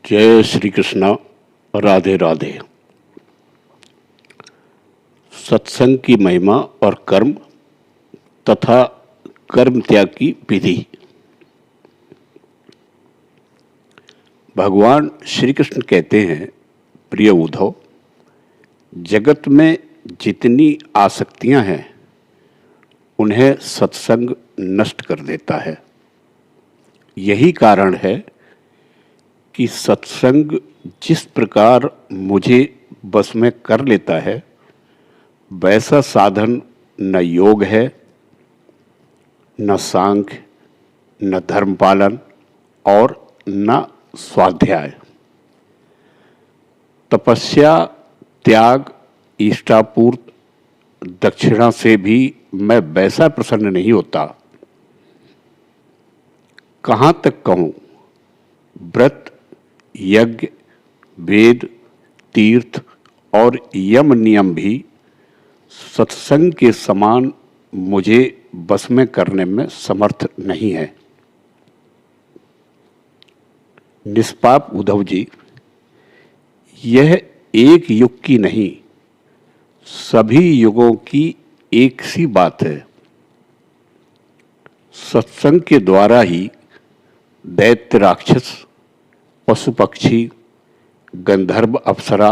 जय श्री कृष्णा। राधे राधे। सत्संग की महिमा और कर्म तथा कर्म त्याग की विधि। भगवान श्री कृष्ण कहते हैं, प्रिय उद्धव, जगत में जितनी आसक्तियां हैं उन्हें सत्संग नष्ट कर देता है। यही कारण है कि सत्संग जिस प्रकार मुझे बस में कर लेता है वैसा साधन न योग है, न सांख्य, न धर्म पालन और न स्वाध्याय। तपस्या, त्याग, इष्टापूर्त, दक्षिणा से भी मैं वैसा प्रसन्न नहीं होता। कहाँ तक कहूँ, व्रत, यज्ञ, वेद, तीर्थ और यम नियम भी सत्संग के समान मुझे बस में करने में समर्थ नहीं है। निष्पाप उद्धव जी, यह एक युग की नहीं, सभी युगों की एक सी बात है। सत्संग के द्वारा ही दैत्य राक्षस, पशु पक्षी, गंधर्व अप्सरा,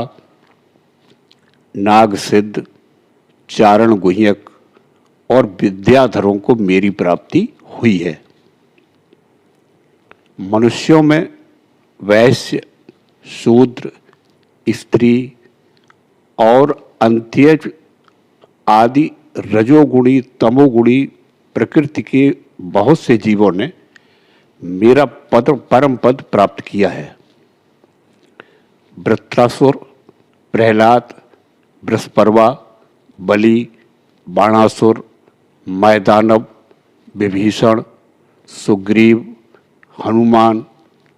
नाग सिद्ध, चारण गुह्यक और विद्याधरों को मेरी प्राप्ति हुई है। मनुष्यों में वैश्य, शूद्र, स्त्री और अंत्यज आदि रजोगुणी तमोगुणी प्रकृति के बहुत से जीवों ने मेरा परम पद प्राप्त किया है। वृत्रासुर, प्रहलाद, बृहस्पर्वा, बलि, बाणासुर, मैदानव, विभीषण, सुग्रीव, हनुमान,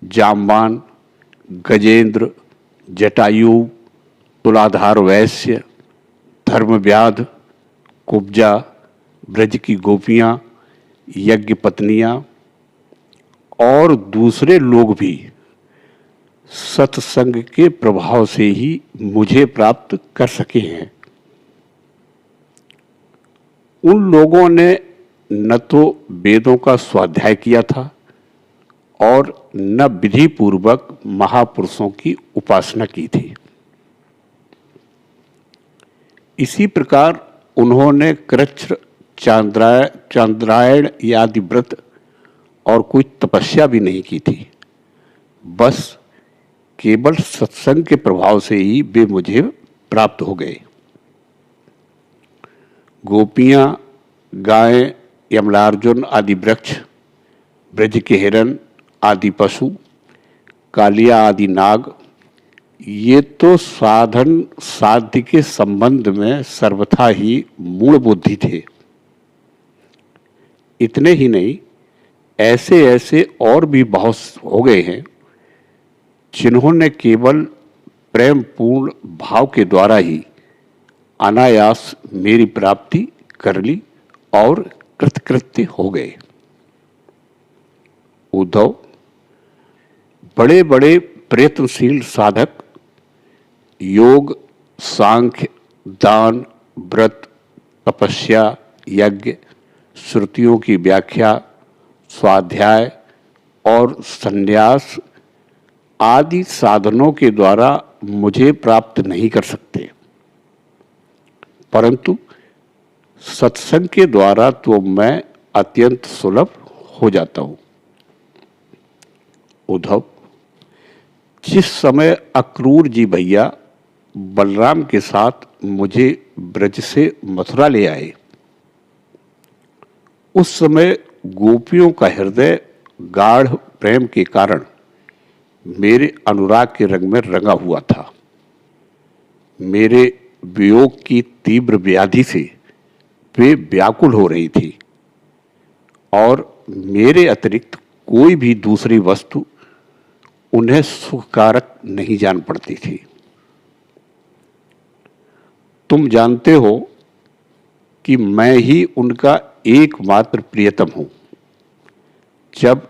जाम्बान, गजेंद्र, जटायु, तुलाधार वैश्य, धर्मव्याध, कुब्जा, ब्रज की गोपियां, यज्ञ पत्नियां और दूसरे लोग भी सत्संग के प्रभाव से ही मुझे प्राप्त कर सके हैं। उन लोगों ने न तो वेदों का स्वाध्याय किया था और न विधि पूर्वक महापुरुषों की उपासना की थी। इसी प्रकार उन्होंने कृच्छ, चांद्रायण आदि व्रत और कोई तपस्या भी नहीं की थी। बस केवल सत्संग के प्रभाव से ही वे मुझे प्राप्त हो गए। गोपियां, गायें, यमलार्जुन आदि वृक्ष, ब्रज के हिरण आदि पशु, कालिया आदि नाग, ये तो साधन साध्य के संबंध में सर्वथा ही मूल बुद्धि थे। इतने ही नहीं, ऐसे ऐसे और भी बहुत हो गए हैं जिन्होंने केवल प्रेम पूर्ण भाव के द्वारा ही अनायास मेरी प्राप्ति कर ली और कृतकृत्य हो गए। उद्धव, बड़े बड़े प्रयत्नशील साधक योग, सांख्य, दान, व्रत, तपस्या, यज्ञ, श्रुतियों की व्याख्या, स्वाध्याय और संन्यास आदि साधनों के द्वारा मुझे प्राप्त नहीं कर सकते, परंतु सत्संग के द्वारा तो मैं अत्यंत सुलभ हो जाता हूं। उद्धव, जिस समय अक्रूर जी भैया बलराम के साथ मुझे ब्रज से मथुरा ले आए, उस समय गोपियों का हृदय गाढ़ प्रेम के कारण मेरे अनुराग के रंग में रंगा हुआ था। मेरे वियोग की तीव्र व्याधि से वे व्याकुल हो रही थी और मेरे अतिरिक्त कोई भी दूसरी वस्तु उन्हें सुखकारक नहीं जान पड़ती थी। तुम जानते हो कि मैं ही उनका एकमात्र प्रियतम हूं। जब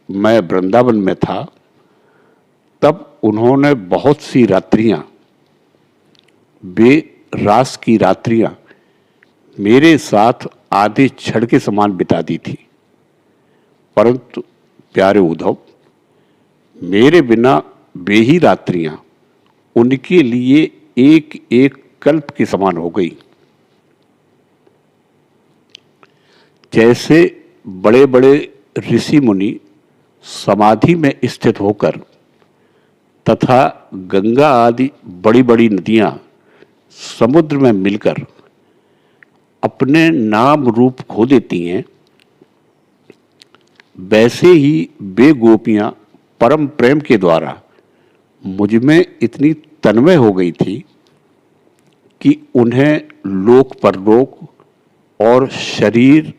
मैं वृंदावन में था तब उन्होंने बहुत सी रात्रियां, वे रास की रात्रियां मेरे साथ आधे छड़ के समान बिता दी थी। परंतु प्यारे उद्धव, मेरे बिना वे ही रात्रियां उनके लिए एक एक कल्प के समान हो गई। जैसे बड़े बड़े ऋषि मुनि समाधि में स्थित होकर तथा गंगा आदि बड़ी बड़ी नदियां समुद्र में मिलकर अपने नाम रूप खो देती हैं, वैसे ही वे गोपियां परम प्रेम के द्वारा मुझ में इतनी तन्मय हो गई थी कि उन्हें लोक परलोक और शरीर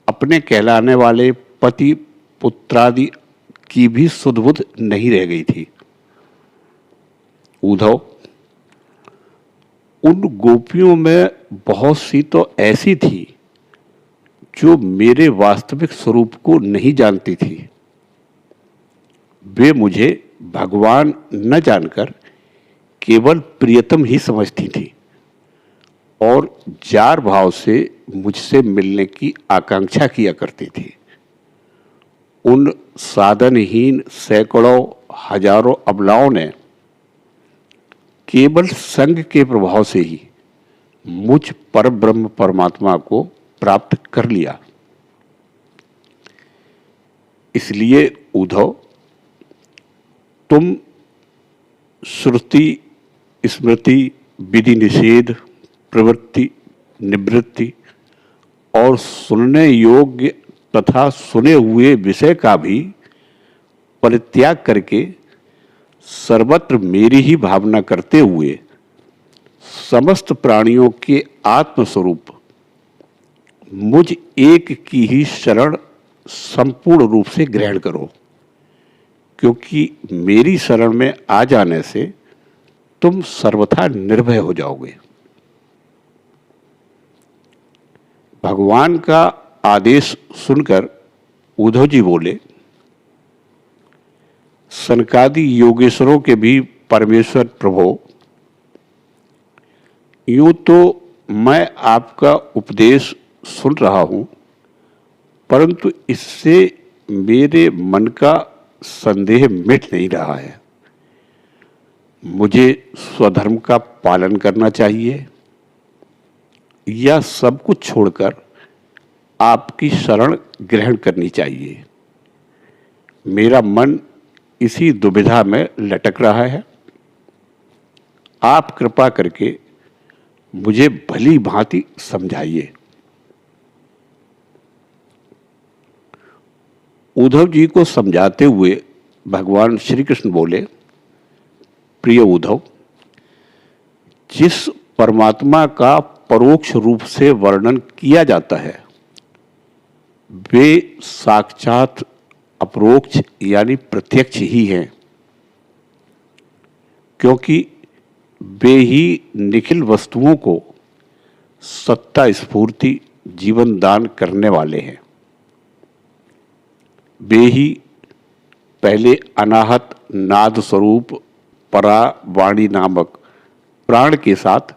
अपने कहलाने वाले पति पुत्रादि की भी सुध बुध नहीं रह गई थी। उद्धव, उन गोपियों में बहुत सी तो ऐसी थी जो मेरे वास्तविक स्वरूप को नहीं जानती थी। वे मुझे भगवान न जानकर केवल प्रियतम ही समझती थी और जार भाव से मुझसे मिलने की आकांक्षा किया करती थी। उन साधनहीन सैकड़ों हजारों अबलाओं ने केवल संग के प्रभाव से ही मुझ परब्रह्म परमात्मा को प्राप्त कर लिया। इसलिए उद्धव, तुम श्रुति स्मृति विधि निषेध प्रवृत्ति निवृत्ति और सुनने योग्य तथा सुने हुए विषय का भी परित्याग करके सर्वत्र मेरी ही भावना करते हुए समस्त प्राणियों के आत्मस्वरूप मुझ एक की ही शरण संपूर्ण रूप से ग्रहण करो, क्योंकि मेरी शरण में आ जाने से तुम सर्वथा निर्भय हो जाओगे। भगवान का आदेश सुनकर उद्धव जी बोले, सनकादि योगेश्वरों के भी परमेश्वर प्रभु, यूं तो मैं आपका उपदेश सुन रहा हूं, परंतु इससे मेरे मन का संदेह मिट नहीं रहा है। मुझे स्वधर्म का पालन करना चाहिए या सब कुछ छोड़कर आपकी शरण ग्रहण करनी चाहिए। मेरा मन इसी दुविधा में लटक रहा है। आप कृपा करके मुझे भली भांति समझाइए। उद्धव जी को समझाते हुए भगवान श्री कृष्ण बोले, प्रिय उद्धव, जिस परमात्मा का परोक्ष रूप से वर्णन किया जाता है वे साक्षात अपरोक्ष यानी प्रत्यक्ष ही हैं, क्योंकि वे ही निखिल वस्तुओं को सत्ता स्फूर्ति जीवन दान करने वाले हैं। वे ही पहले अनाहत नाद स्वरूप परा वाणी नामक प्राण के साथ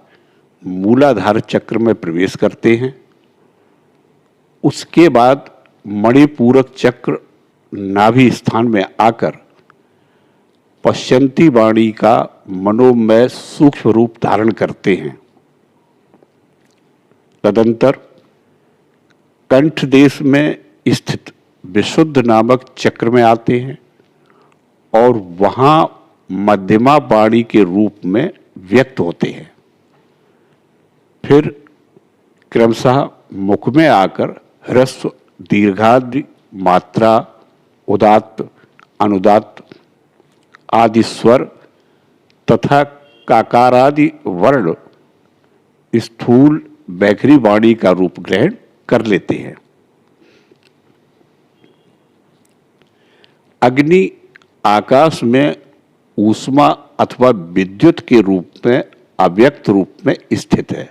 मूलाधार चक्र में प्रवेश करते हैं। उसके बाद मणिपूरक चक्र नाभि स्थान में आकर पश्यंती वाणी का मनोमय सूक्ष्म रूप धारण करते हैं। तदंतर कंठ देश में स्थित विशुद्ध नामक चक्र में आते हैं और वहां मध्यमा वाणी के रूप में व्यक्त होते हैं। फिर क्रमशः मुख में आकर ह्रस्व दीर्घादि मात्रा उदात्त अनुदात्त आदि स्वर तथा काकारादि वर्ण स्थूल बैखरी वाणी का रूप ग्रहण कर लेते हैं। अग्नि आकाश में ऊष्मा अथवा विद्युत के रूप में अव्यक्त रूप में स्थित है।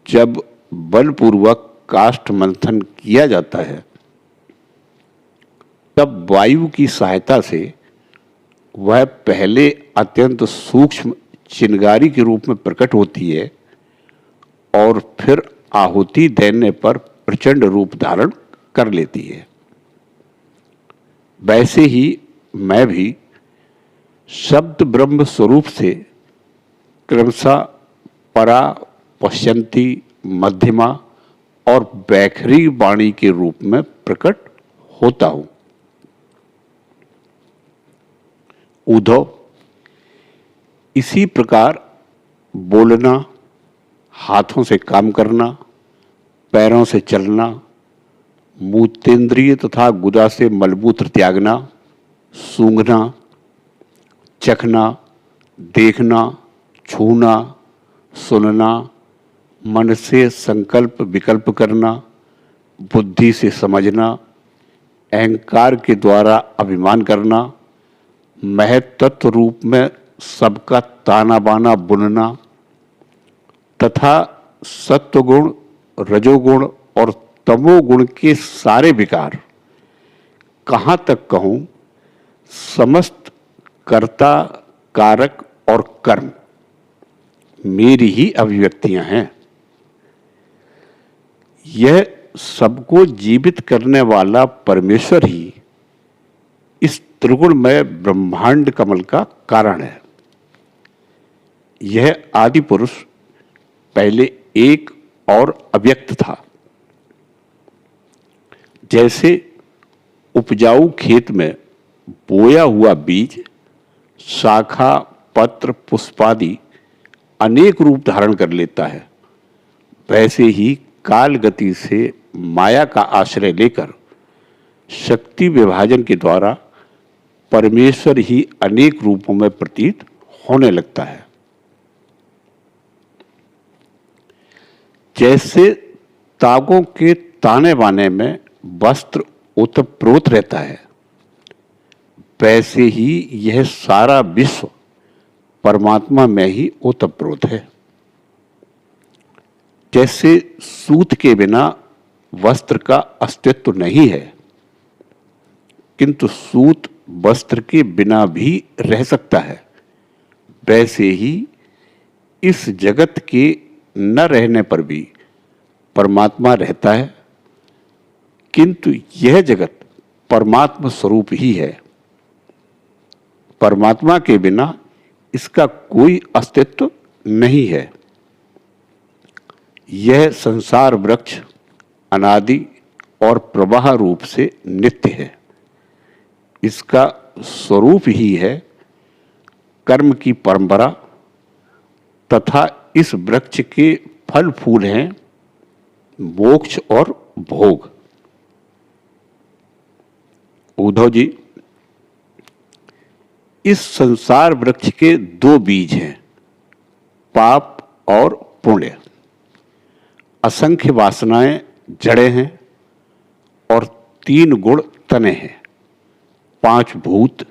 जब बलपूर्वक काष्ठ मंथन किया जाता है तब वायु की सहायता से वह पहले अत्यंत सूक्ष्म चिनगारी के रूप में प्रकट होती है और फिर आहुति देने पर प्रचंड रूप धारण कर लेती है। वैसे ही मैं भी शब्द ब्रह्म स्वरूप से क्रमशः परा, पश्यंती, मध्यमा और वैखरी वाणी के रूप में प्रकट होता हूं। उद्धव, इसी प्रकार बोलना, हाथों से काम करना, पैरों से चलना, मूत्रेंद्रिय तथा गुदा से मलमूत्र त्यागना, सूंघना, चखना, देखना, छूना, सुनना, मन से संकल्प विकल्प करना, बुद्धि से समझना, अहंकार के द्वारा अभिमान करना, महत्त्व रूप में सबका ताना बाना बुनना तथा सत्वगुण, रजोगुण और तमोगुण के सारे विकार, कहाँ तक कहूँ समस्त कर्ता, कारक और कर्म मेरी ही अभिव्यक्तियां हैं। यह सबको जीवित करने वाला परमेश्वर ही इस त्रिगुणमय ब्रह्मांड कमल का कारण है। यह आदि पुरुष पहले एक और अव्यक्त था। जैसे उपजाऊ खेत में बोया हुआ बीज शाखा, पत्र, पुष्पादि अनेक रूप धारण कर लेता है, वैसे ही काल गति से माया का आश्रय लेकर शक्ति विभाजन के द्वारा परमेश्वर ही अनेक रूपों में प्रतीत होने लगता है। जैसे तागों के ताने बाने में वस्त्र ओतप्रोत रहता है, वैसे ही यह सारा विश्व परमात्मा में ही ओतप्रोत है। जैसे सूत के बिना वस्त्र का अस्तित्व नहीं है, किंतु सूत वस्त्र के बिना भी रह सकता है, वैसे ही इस जगत के न रहने पर भी परमात्मा रहता है, किंतु यह जगत परमात्मा स्वरूप ही है। परमात्मा के बिना इसका कोई अस्तित्व नहीं है। यह संसार वृक्ष अनादि और प्रवाह रूप से नित्य है। इसका स्वरूप ही है कर्म की परंपरा तथा इस वृक्ष के फल फूल हैं मोक्ष और भोग। उद्धव जी, इस संसार वृक्ष के दो बीज हैं, पाप और पुण्य। असंख्य वासनाएं जड़ें हैं और 3 गुण तने हैं, 5 भूत,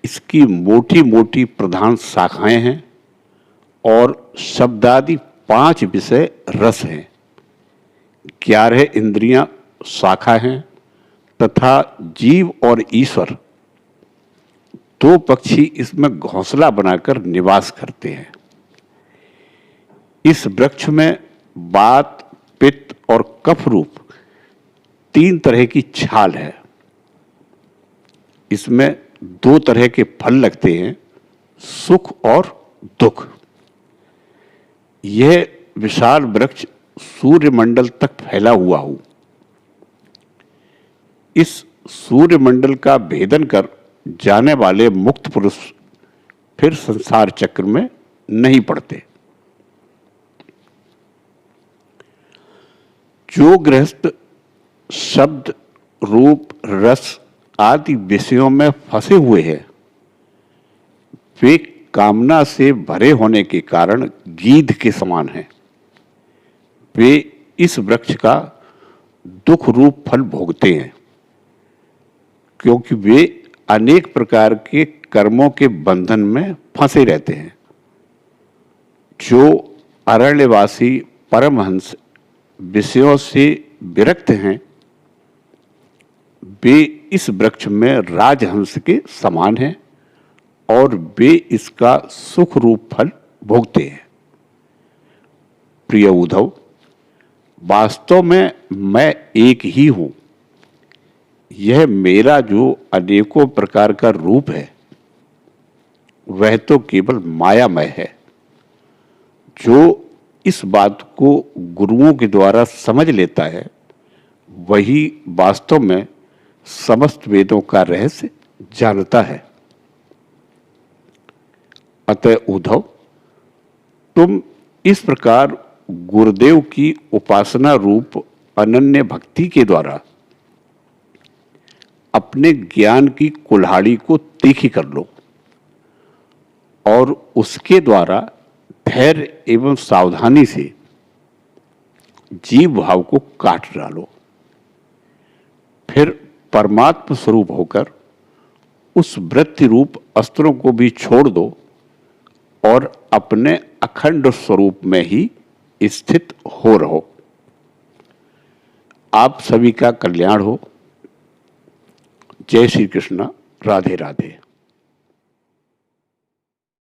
इसकी मोटी मोटी प्रधान शाखाएं हैं और शब्दादि 5 विषय रस हैं, 11 इंद्रियां शाखा हैं तथा जीव और ईश्वर 2 पक्षी इसमें घोंसला बनाकर निवास करते हैं। इस वृक्ष में वात, पित्त और कफ रूप 3 तरह की छाल है। इसमें 2 तरह के फल लगते हैं, सुख और दुख। यह विशाल वृक्ष सूर्यमंडल तक फैला हुआ हो। इस सूर्यमंडल का भेदन कर जाने वाले मुक्त पुरुष फिर संसार चक्र में नहीं पड़ते। जो गृहस्थ शब्द, रूप, रस आदि विषयों में फंसे हुए हैं, वे कामना से भरे होने के कारण गीध के समान हैं। वे इस वृक्ष का दुख रूप फल भोगते हैं, क्योंकि वे अनेक प्रकार के कर्मों के बंधन में फंसे रहते हैं। जो अरण्यवासी परमहंस विषयों से विरक्त हैं, वे इस वृक्ष में राजहंस के समान हैं और वे इसका सुख रूप फल भोगते हैं। प्रिय उद्धव, वास्तव में मैं एक ही हूं। यह मेरा जो अनेकों प्रकार का रूप है वह तो केवल मायामय है। जो इस बात को गुरुओं के द्वारा समझ लेता है वही वास्तव में समस्त वेदों का रहस्य जानता है। अतः उद्धव, तुम इस प्रकार गुरुदेव की उपासना रूप अनन्य भक्ति के द्वारा अपने ज्ञान की कुल्हाड़ी को तीखी कर लो और उसके द्वारा धैर्य एवं सावधानी से जीव भाव को काट डालो। फिर परमात्म स्वरूप होकर उस वृत्ति रूप अस्त्रों को भी छोड़ दो और अपने अखंड स्वरूप में ही स्थित हो रहो। आप सभी का कल्याण हो। जय श्री कृष्ण। राधे राधे।